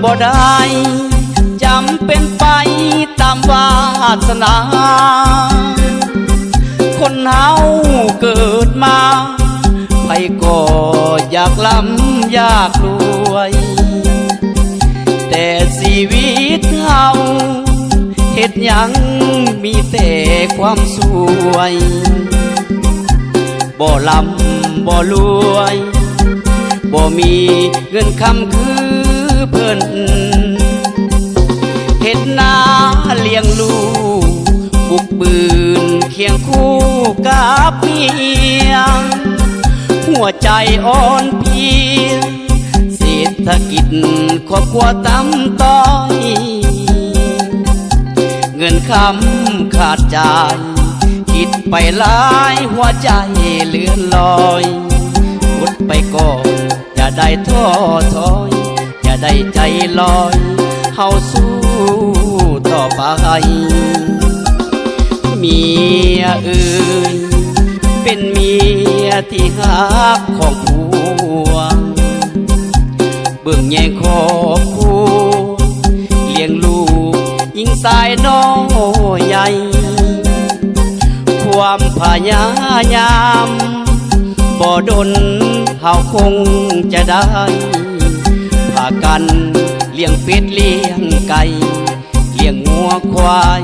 บ่ได้จำเป็นไปตามวาสนาคนเฮาเกิดมาไผก็อยากล้ำอยากรวยแต่ชีวิตเฮาเฮ็ดหยังมีแต่ความสวยบ่ล้ำบ่รวยบ่มีเงินคำคือเพิ่นเฮ็ดนาเลี้ยงลูกบุกบืนเคียงคู่กับเมียหัวใจอ่อนเพลียเศรษฐกิจครอบครัวต่ำต้อยเงินคำขาดใจคิดไปหลายหัวใจเลื่อนลอยหมดไปก่อนอย่าได้ท้อถอยอย่าได้ใจลอยเฮาสู้ต่อไปเมียเอ่ยเป็นเมียที่หักของผัวเบิ่งแย่งครอบครัวเลี้ยงลูกยิ่งสายน้อยใหญ่ความพยายามบ่ดนเฮาคงจะได้พากันเลี้ยงเป็ดเลี้ยงไก่เลี้ยงงัวควาย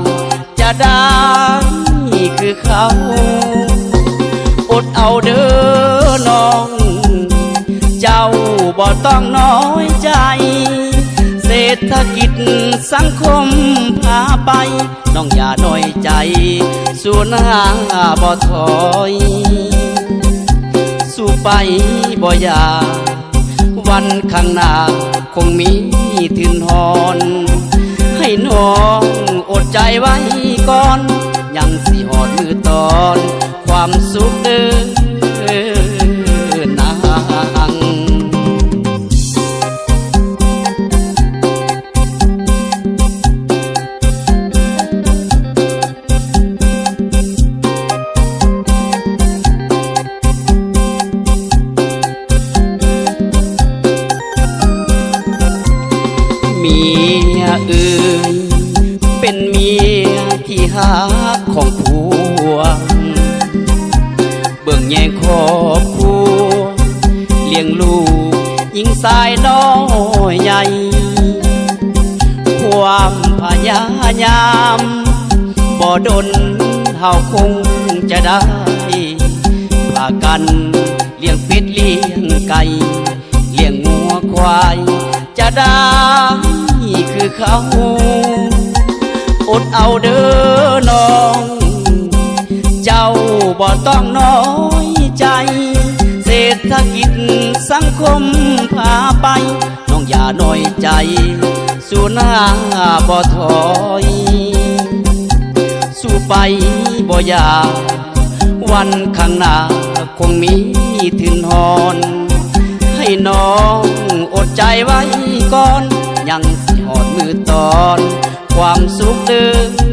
จะได้คือเขาอดเอาเด้อน้องเจ้าบ่ต้องน้อยใจเศรษฐกิจสังคมพาไปน้องอย่าน้อยใจสู้หน้าบ่ถอยสู้ไปบ่อยาวันข้างหน้าคงมีถึงหอนให้น้องอดใจไว้ก่อนยังสิหอดมือตอนความสุขเด้อนางเมียเอ่ยเป็นเมียที่หักของผัวเบิ่งแย่งครอบครัวเลี้ยงลูกยิ่งสายน้อยใหญ่ความพยายามบ่ดนเฮาคงจะได้พากันเลี้ยงเป็ดเลี้ยงไก่เลี้ยงงัวควายจะได้คือเขาอดเอาเด้อน้องเจ้าบ่ต้องน้อยใจเศรษฐกิจสังคมพาไปน้องอย่าน้อยใจสู้หน้าบ่ถอยสู้ไปบ่อยาวันข้างหน้าคงมีถึงหอนให้น้องอดใจไว้ก่อนยังสิหอดมือตอนความสุขเดิม